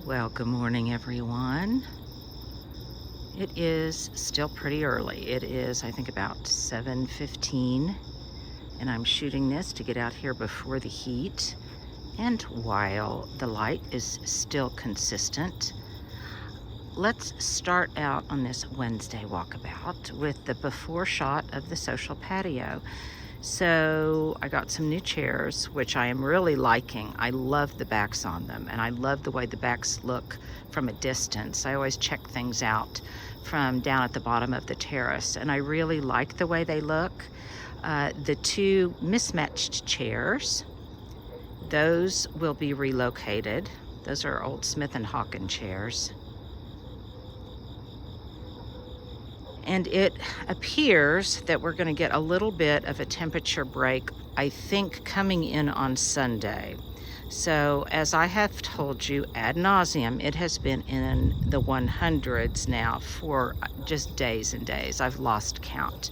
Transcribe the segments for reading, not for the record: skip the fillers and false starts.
Well, good morning, everyone. It is still pretty early. It is, I think, about 7:15, and I'm shooting this to get out here before the heat and while the light is still consistent. Let's start out on this Wednesday walkabout with the before shot of the social patio. So I got some new chairs, which I am really liking. I love the backs on them, and I love the way the backs look from a distance. I always check things out from down at the bottom of the terrace, and I really like the way they look. The two mismatched chairs, those will be relocated. Those are old Smith & Hawken chairs. And it appears that we're going to get a little bit of a temperature break, I think, coming in on Sunday. So as I have told you ad nauseum, it has been in the 100s now for just days and days. I've lost count.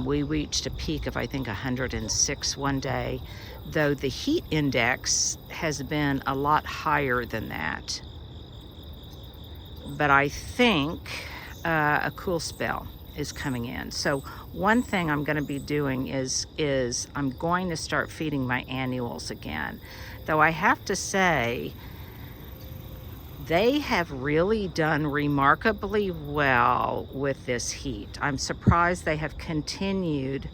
We reached a peak of, I think, 106 one day, though the heat index has been a lot higher than that. But I think a cool spell is coming in. So one thing I'm going to be doing is I'm going to start feeding my annuals again. Though I have to say, they have really done remarkably well with this heat. I'm surprised they have continued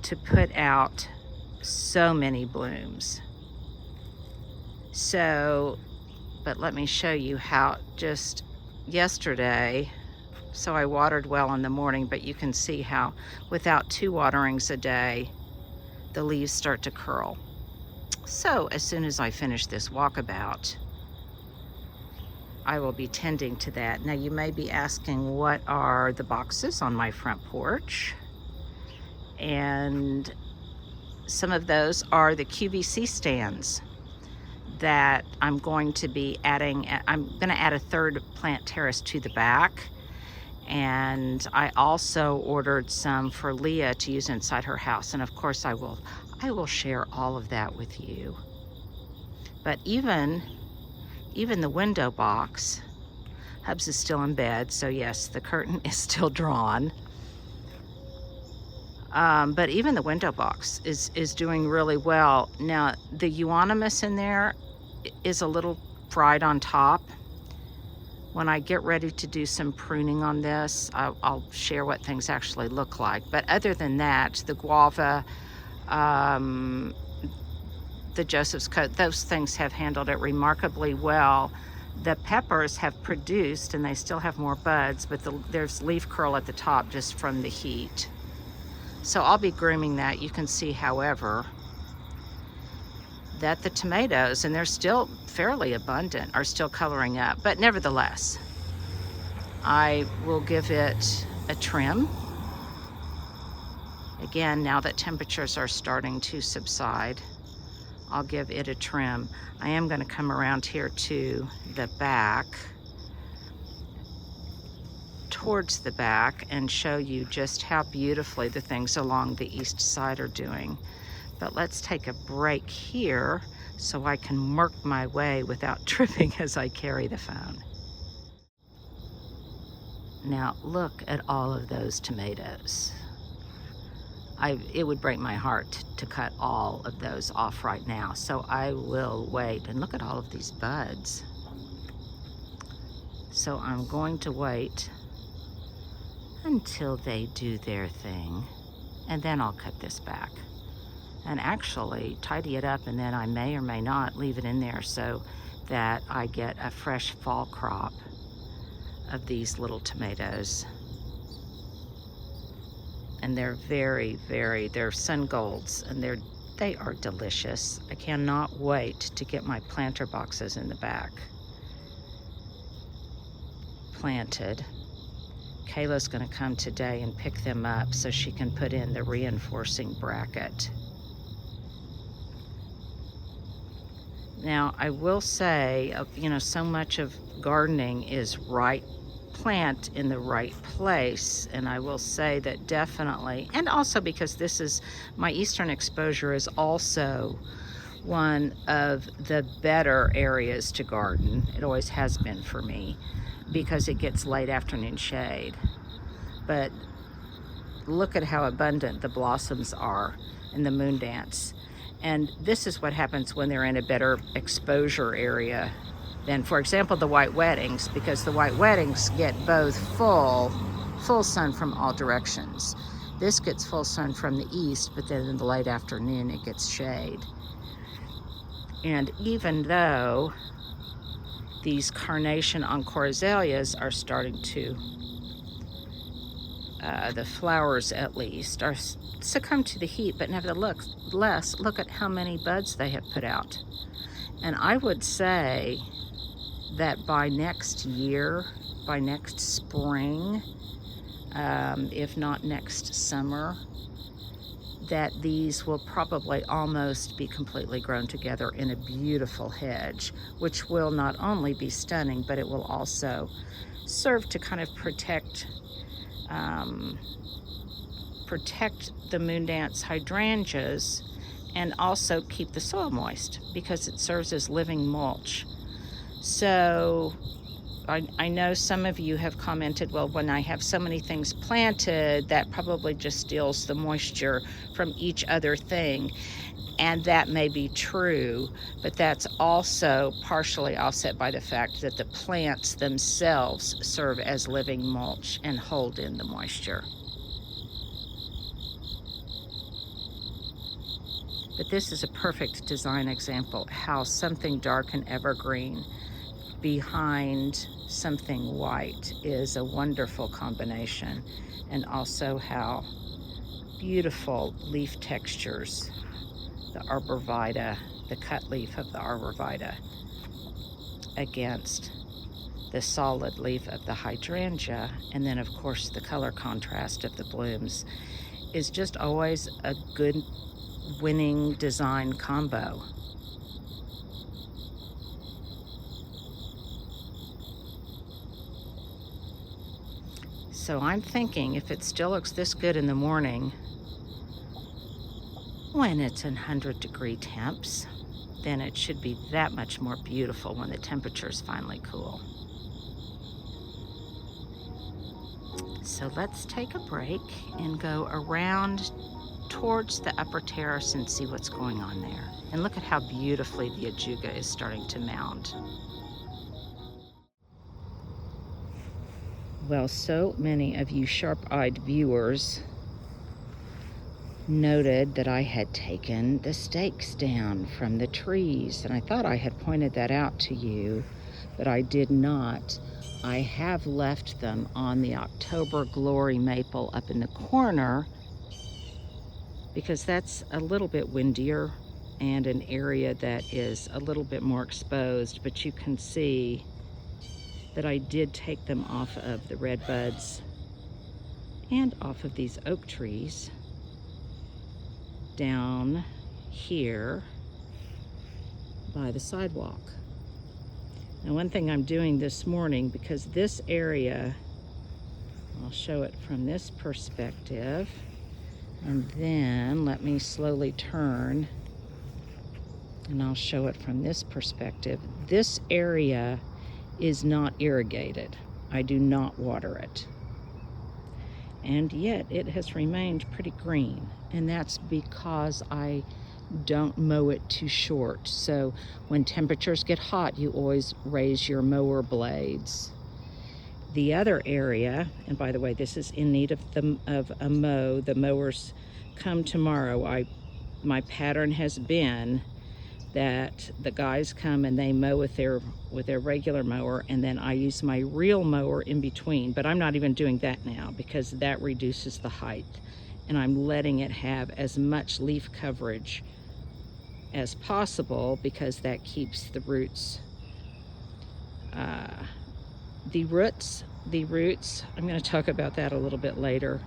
to put out so many blooms. So, but let me show you how just yesterday, so I watered well in the morning, but you can see how without 2 waterings a day, the leaves start to curl. So as soon as I finish this walkabout, I will be tending to that. Now you may be asking, what are the boxes on my front porch? And some of those are the QVC stands that I'm going to be adding. I'm going to add a third plant terrace to the back, and I also ordered some for Leah to use inside her house, and of course I will share all of that with you. But even the window box, Hubs is still in bed, so yes, the curtain is still drawn. But even the window box is doing really well. Now the euonymus in there is a little fried on top. When I get ready to do some pruning on this, I'll share what things actually look like. But other than that, the guava, the Joseph's coat, those things have handled it remarkably well. The peppers have produced, and they still have more buds, but there's leaf curl at the top just from the heat. So I'll be grooming that. You can see, however, that the tomatoes, and they're still fairly abundant, are still coloring up. But nevertheless, I will give it a trim. Again, now that temperatures are starting to subside, I'll give it a trim. I am going to come around here to the back, towards the back, and show you just how beautifully the things along the east side are doing. But let's take a break here so I can work my way without tripping as I carry the phone. Now look at all of those tomatoes. It would break my heart to cut all of those off right now, so I will wait. And look at all of these buds. So I'm going to wait until they do their thing, and then I'll cut this back and actually tidy it up, and then I may or may not leave it in there so that I get a fresh fall crop of these little tomatoes. And they're they're sun golds, and they are delicious. I cannot wait to get my planter boxes in the back planted. Kayla's going to come today and pick them up so she can put in the reinforcing bracket. Now, I will say, so much of gardening is right plant in the right place, and I will say that definitely, and also because this is my eastern exposure, is also one of the better areas to garden. It always has been for me because it gets late afternoon shade. But look at how abundant the blossoms are in the moon dance. And this is what happens when they're in a better exposure area than, for example, the white weddings, because the white weddings get both full sun from all directions. This gets full sun from the east, but then in the late afternoon it gets shade. And even though these carnation encore azaleas are starting to, the flowers at least, are succumb to the heat, but nevertheless, look at how many buds they have put out. And I would say that by next year, by next spring, if not next summer, that these will probably almost be completely grown together in a beautiful hedge, which will not only be stunning, but it will also serve to kind of protect the moon dance hydrangeas and also keep the soil moist because it serves as living mulch. So I know some of you have commented, well, when I have so many things planted, that probably just steals the moisture from each other thing. And that may be true, but that's also partially offset by the fact that the plants themselves serve as living mulch and hold in the moisture. But this is a perfect design example how something dark and evergreen behind something white is a wonderful combination, and also how beautiful leaf textures the arborvitae, the cut leaf of the arborvitae against the solid leaf of the hydrangea, and then of course the color contrast of the blooms is just always a good winning design combo. So I'm thinking if it still looks this good in the morning, when it's in 100-degree temps, then it should be that much more beautiful when the temperatures finally cool. So let's take a break and go around towards the upper terrace and see what's going on there. And look at how beautifully the ajuga is starting to mound. Well, so many of you sharp-eyed viewers noted that I had taken the stakes down from the trees, and I thought I had pointed that out to you, but I did not. I have left them on the October Glory maple up in the corner because that's a little bit windier and an area that is a little bit more exposed, but you can see that I did take them off of the red buds and off of these oak trees down here by the sidewalk. Now, one thing I'm doing this morning, because this area, I'll show it from this perspective, and then let me slowly turn and I'll show it from this perspective. This area is not irrigated. I do not water it. And yet it has remained pretty green. And that's because I don't mow it too short. So when temperatures get hot, you always raise your mower blades. The other area, and by the way, this is in need of a mow. The mowers come tomorrow. My pattern has been that the guys come and they mow with their regular mower, and then I use my reel mower in between. But I'm not even doing that now because that reduces the height, and I'm letting it have as much leaf coverage as possible because that keeps the roots. The roots, I'm going to talk about that a little bit later.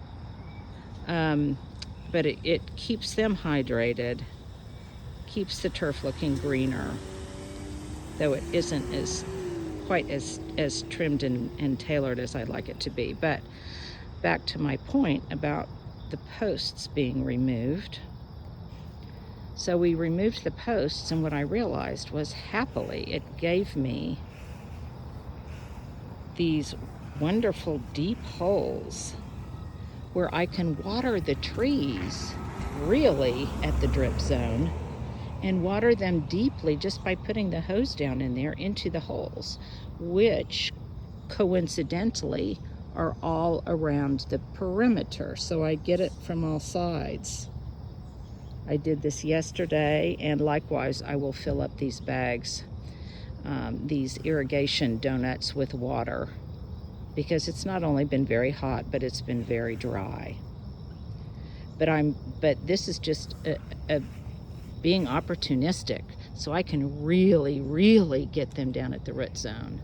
But it keeps them hydrated, keeps the turf looking greener, though it isn't quite as trimmed and tailored as I'd like it to be. But back to my point about the posts being removed. So we removed the posts, and what I realized was happily it gave me these wonderful deep holes where I can water the trees really at the drip zone and water them deeply just by putting the hose down in there into the holes, which coincidentally are all around the perimeter, so I get it from all sides. I did this yesterday, and likewise I will fill up these bags, these irrigation donuts, with water, because it's not only been very hot, but it's been very dry. But this is just being opportunistic, so I can really get them down at the root zone.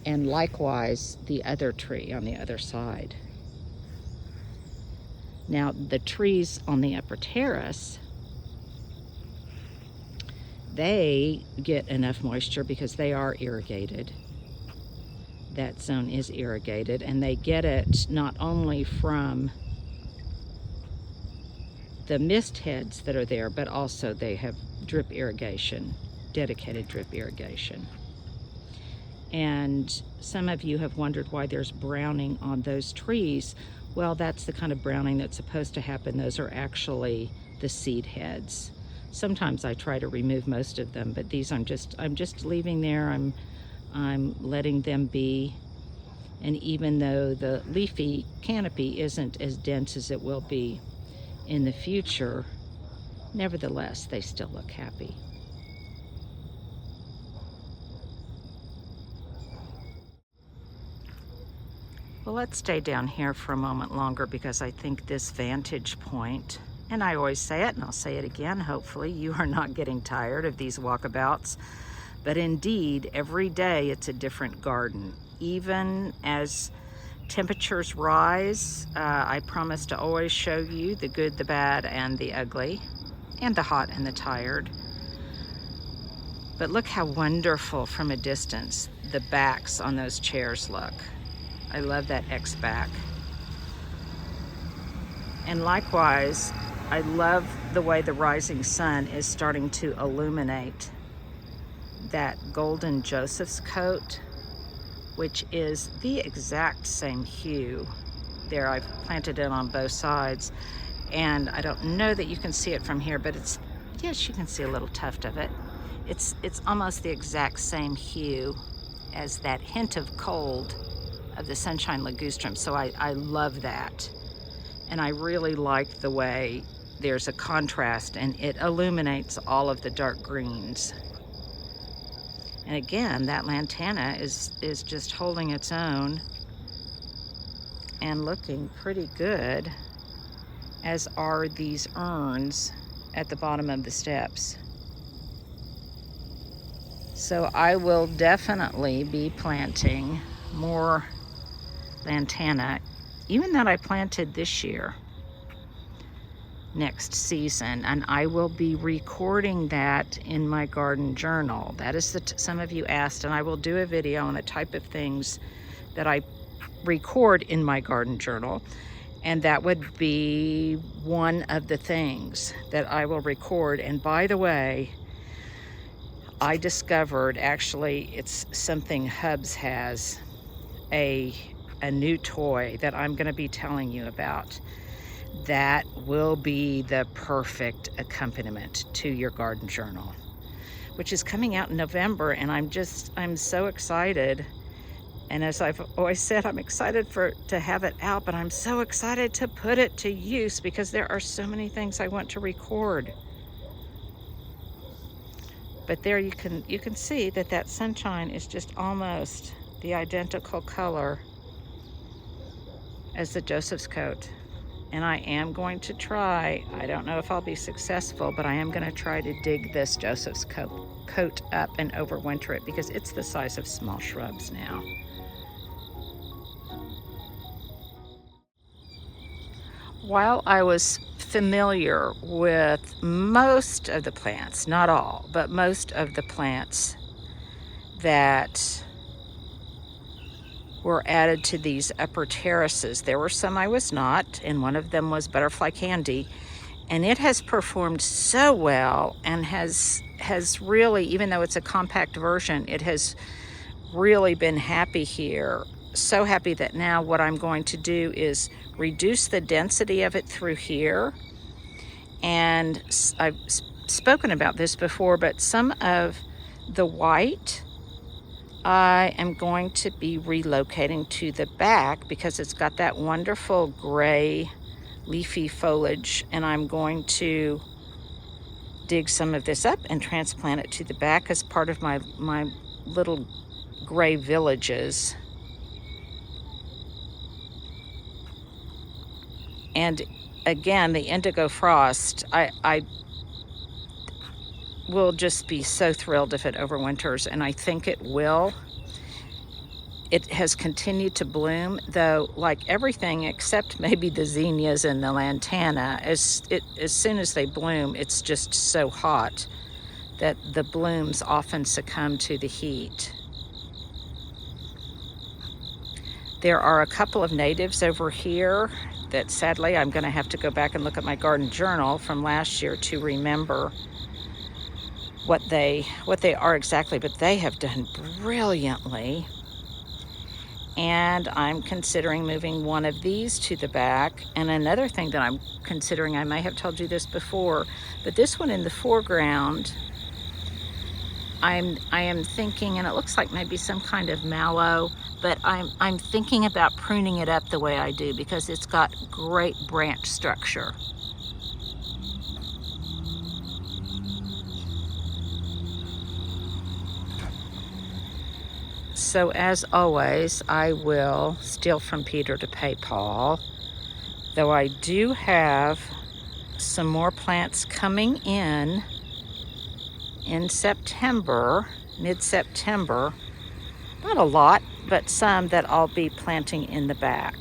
And likewise, the other tree on the other side. Now, the trees on the upper terrace, they get enough moisture because they are irrigated. That zone is irrigated, and they get it not only from the mist heads that are there, but also they have drip irrigation, dedicated drip irrigation. And some of you have wondered why there's browning on those trees. Well, that's the kind of browning that's supposed to happen. Those are actually the seed heads. Sometimes I try to remove most of them, but these I'm just leaving there. I'm letting them be. And even though the leafy canopy isn't as dense as it will be in the future, nevertheless, they still look happy. Well, let's stay down here for a moment longer, because I think this vantage point, and I always say it and I'll say it again, hopefully you are not getting tired of these walkabouts, but indeed every day it's a different garden. Even as temperatures rise, I promise to always show you the good, the bad, and the ugly, and the hot and the tired. But look how wonderful from a distance the backs on those chairs look. I love that X back. And likewise, I love the way the rising sun is starting to illuminate that golden Joseph's coat, which is the exact same hue. There, I've planted it on both sides, and I don't know that you can see it from here, but it's, yes, you can see a little tuft of it. It's almost the exact same hue as that hint of cold of the sunshine ligustrum, so I love that. And I really like the way there's a contrast and it illuminates all of the dark greens. And again, that lantana is just holding its own and looking pretty good, as are these urns at the bottom of the steps. So I will definitely be planting more lantana, even that I planted this year, next season, and I will be recording that in my garden journal. That is some of you asked, and I will do a video on the type of things that I record in my garden journal, and that would be one of the things that I will record. And by the way, I discovered, actually it's something Hubs has, a new toy that I'm going to be telling you about that will be the perfect accompaniment to your garden journal, which is coming out in November, and I'm so excited. And as I've always said, I'm excited to have it out, but I'm so excited to put it to use, because there are so many things I want to record. But there you can see that sunshine is just almost the identical color as the Joseph's coat. And I am going to try, I don't know if I'll be successful, but I am going to try to dig this Joseph's coat up and overwinter it, because it's the size of small shrubs now. While I was familiar with most of the plants, not all, but most of the plants that were added to these upper terraces, there were some I was not, and one of them was butterfly candy. And it has performed so well and has really, even though it's a compact version, it has really been happy here. So happy that now what I'm going to do is reduce the density of it through here. And I've spoken about this before, but some of the white I am going to be relocating to the back because it's got that wonderful gray leafy foliage, and I'm going to dig some of this up and transplant it to the back as part of my little gray villages. And again, the indigo frost, I will just be so thrilled if it overwinters, and I think it will. It has continued to bloom, though, like everything except maybe the zinnias and the lantana, as soon as they bloom, it's just so hot that the blooms often succumb to the heat. There are a couple of natives over here that sadly I'm going to have to go back and look at my garden journal from last year to remember what they are exactly, but they have done brilliantly. And I'm considering moving one of these to the back. And another thing that I'm considering, I may have told you this before, but this one in the foreground, I am thinking, and it looks like maybe some kind of mallow, but I'm thinking about pruning it up the way I do because it's got great branch structure. So as always, I will steal from Peter to pay Paul, though I do have some more plants coming in September, mid-September. Not a lot, but some that I'll be planting in the back.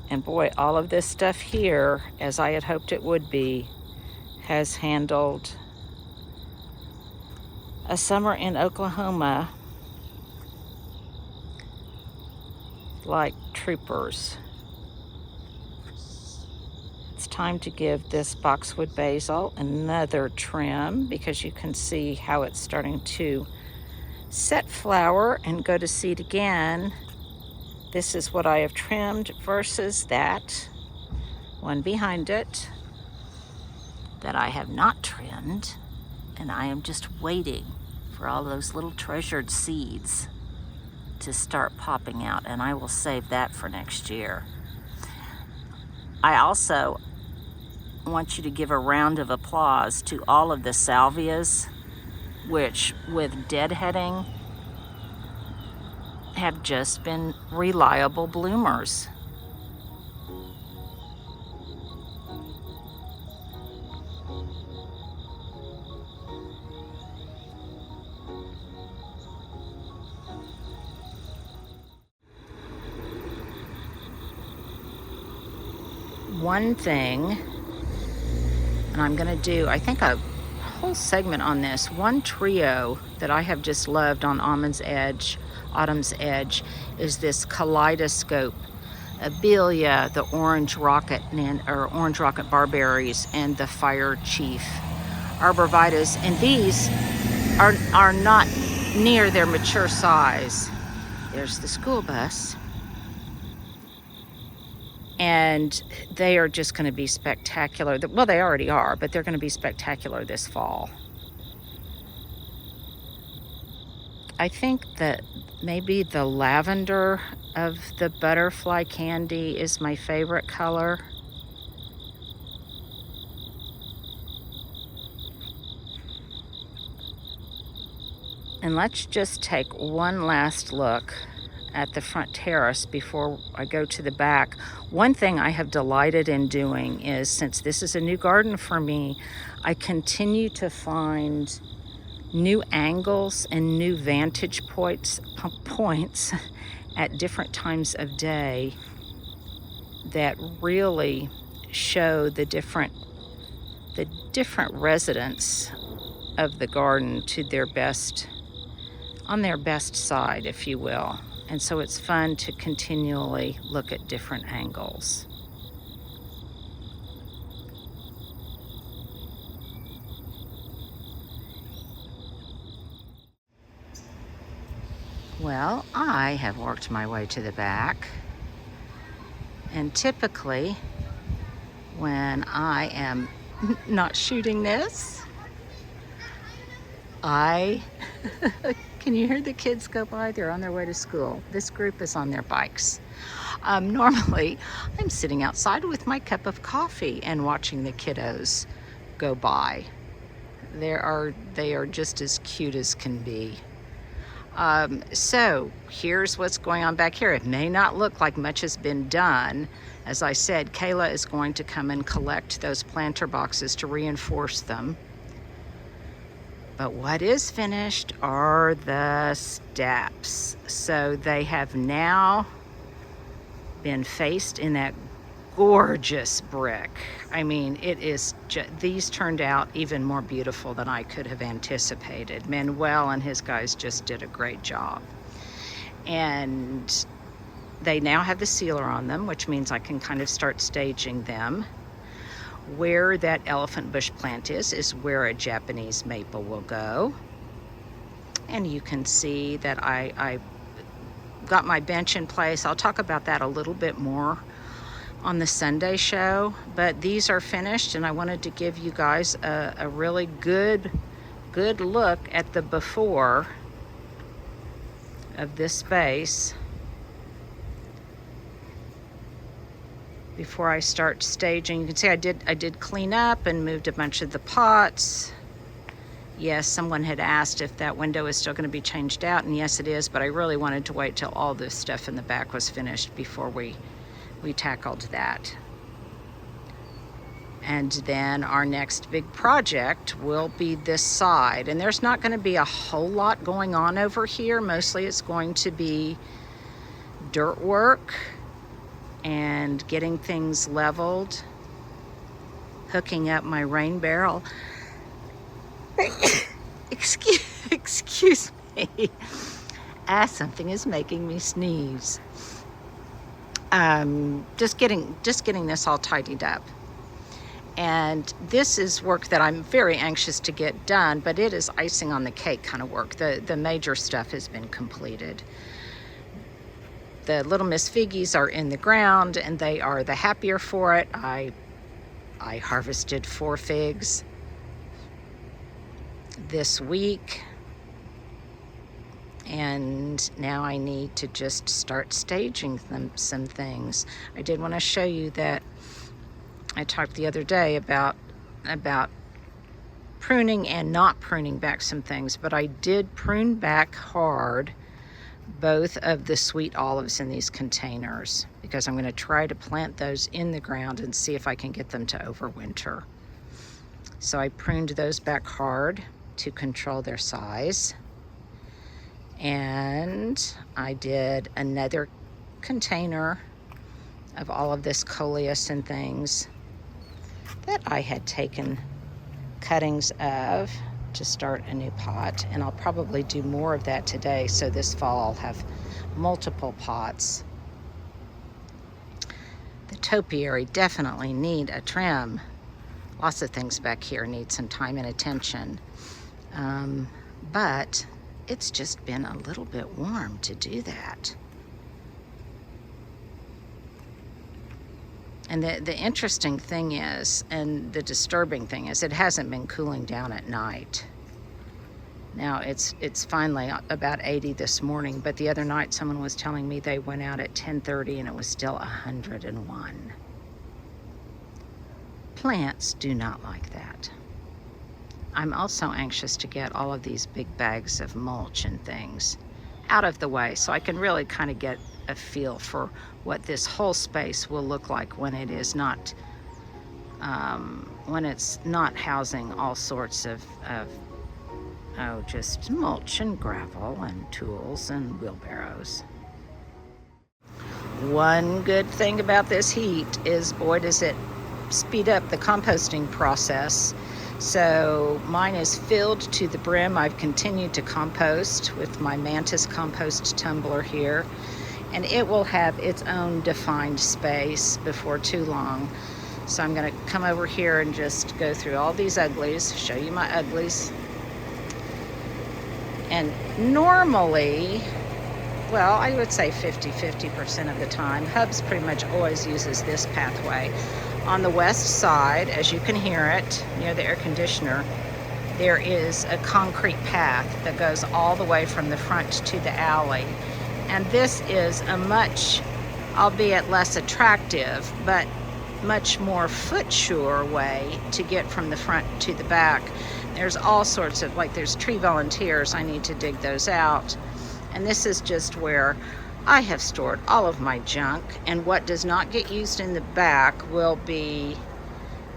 And boy, all of this stuff here, as I had hoped it would be, has handled a summer in Oklahoma like troopers. It's time to give this boxwood basil another trim because you can see how it's starting to set flower and go to seed again. This is what I have trimmed versus that one behind it that I have not trimmed, and I am just waiting for all those little treasured seeds to start popping out, and I will save that for next year. I also want you to give a round of applause to all of the salvias, which with deadheading have just been reliable bloomers. One thing, and I'm going to do, I think, a whole segment on this. One trio that I have just loved on Autumn's Edge is this kaleidoscope Abelia, the orange rocket barberries, and the fire chief arborvitaes. And these are not near their mature size. There's the school bus. And they are just going to be spectacular. Well, they already are, but they're going to be spectacular this fall. I think that maybe the lavender of the butterfly candy is my favorite color. And let's just take one last look at the front terrace before I go to the back. One thing I have delighted in doing is, since this is a new garden for me, I continue to find new angles and new vantage points at different times of day that really show the different residents of the garden to their best. on their best side, if you will. And so it's fun to continually look at different angles. Well, I have worked my way to the back, and typically when I am not shooting this, can you hear the kids go by? They're on their way to school. This group is on their bikes. Normally, I'm sitting outside with my cup of coffee and watching the kiddos go by. They are just as cute as can be. So here's what's going on back here. It may not look like much has been done. As I said, Kayla is going to come and collect those planter boxes to reinforce them. But what is finished are the steps. So they have now been faced in that gorgeous brick. I mean, it is these turned out even more beautiful than I could have anticipated. Manuel and his guys just did a great job. And they now have the sealer on them, which means I can kind of start staging them. Where that elephant bush plant is where a Japanese maple will go. And you can see that I got my bench in place. I'll talk about that a little bit more on the Sunday show, but these are finished, and I wanted to give you guys a really good look at the before of this space before I start staging. You can see I did clean up and moved a bunch of the pots. Yes, someone had asked if that window is still going to be changed out, and yes it is, but I really wanted to wait till all this stuff in the back was finished before we tackled that. And then our next big project will be this side, and there's not going to be a whole lot going on over here. Mostly it's going to be dirt work and getting things leveled, hooking up my rain barrel. Excuse me. Something is making me sneeze. Just getting this all tidied up. And this is work that I'm very anxious to get done, but it is icing on the cake kind of work. The major stuff has been completed. The little Miss Figgies are in the ground, and they are the happier for it. I harvested 4 figs this week, and now I need to just start staging some things. I did want to show you that I talked the other day about pruning and not pruning back some things, but I did prune back hard both of the sweet olives in these containers, because I'm going to try to plant those in the ground and see if I can get them to overwinter. So I pruned those back hard to control their size. And I did another container of all of this coleus and things that I had taken cuttings of to start a new pot, and I'll probably do more of that today, so this fall I'll have multiple pots. The topiary definitely need a trim. Lots of things back here need some time and attention, but it's just been a little bit warm to do that. And the interesting thing is, and the disturbing thing is, it hasn't been cooling down at night. Now it's finally about 80 this morning, but the other night someone was telling me they went out at 10:30 and it was still 101. Plants do not like that. I'm also anxious to get all of these big bags of mulch and things out of the way so I can really kind of get a feel for what this whole space will look like when it is not, when it's not housing all sorts of just mulch and gravel and tools and wheelbarrows. One good thing about this heat is, boy, does it speed up the composting process. So mine is filled to the brim. I've continued to compost with my Mantis compost tumbler here, and it will have its own defined space before too long. So I'm gonna come over here and just go through all these uglies, show you my uglies. And normally, well, I would say 50% of the time, Hubs pretty much always uses this pathway. On the west side, as you can hear it, near the air conditioner, there is a concrete path that goes all the way from the front to the alley. And this is a much, albeit less attractive, but much more foot-sure way to get from the front to the back. There's all sorts of, like there's tree volunteers, I need to dig those out. And this is just where I have stored all of my junk, and what does not get used in the back will be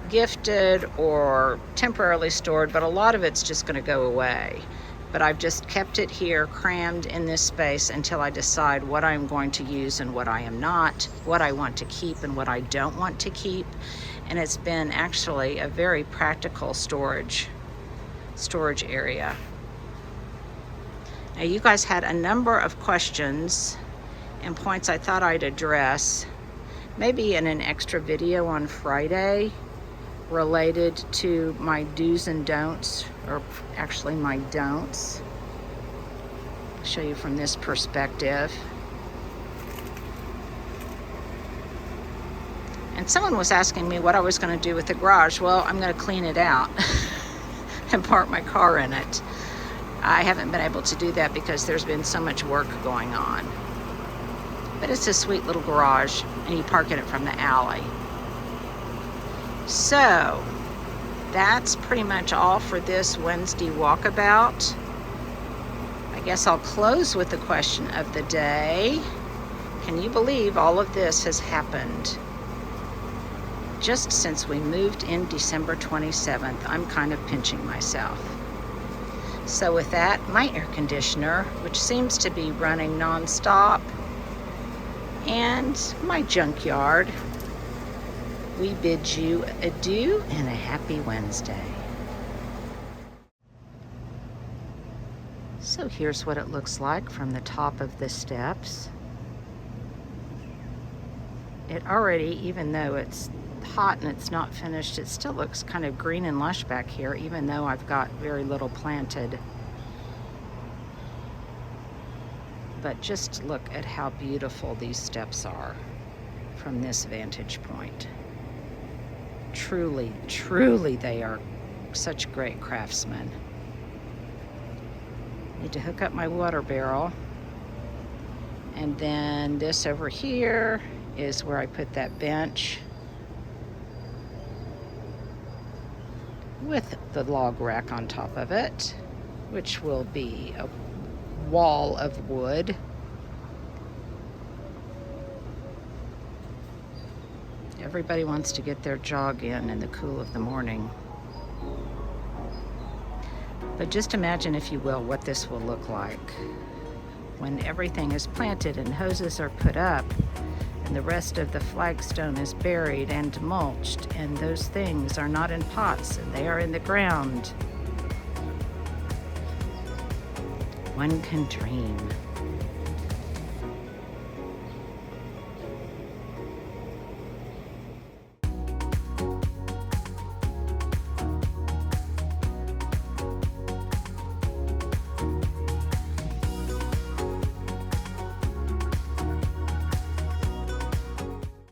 gifted or temporarily stored, but a lot of it's just gonna go away. But I've just kept it here crammed in this space until I decide what I'm going to use and what I am not, what I want to keep and what I don't want to keep. And it's been actually a very practical storage area. Now, you guys had a number of questions and points I thought I'd address, maybe in an extra video on Friday, related to my do's and don'ts, or actually my don'ts. I'll show you from this perspective. And someone was asking me what I was going to do with the garage. Well, I'm going to clean it out and park my car in it. I haven't been able to do that because there's been so much work going on. But it's a sweet little garage, and you park in it from the alley. So that's pretty much all for this Wednesday walkabout. I guess I'll close with the question of the day. Can you believe all of this has happened just since we moved in December 27th? I'm kind of pinching myself. So with that, my air conditioner, which seems to be running nonstop, and my junkyard, we bid you adieu and a happy Wednesday. So here's what it looks like from the top of the steps. It already, even though it's hot and it's not finished, it still looks kind of green and lush back here, even though I've got very little planted. But just look at how beautiful these steps are from this vantage point. Truly, truly, they are such great craftsmen. Need to hook up my water barrel. And then this over here is where I put that bench with the log rack on top of it, which will be a wall of wood. Everybody wants to get their jog in the cool of the morning. But just imagine, if you will, what this will look like when everything is planted and hoses are put up and the rest of the flagstone is buried and mulched, and those things are not in pots and they are in the ground. One can dream.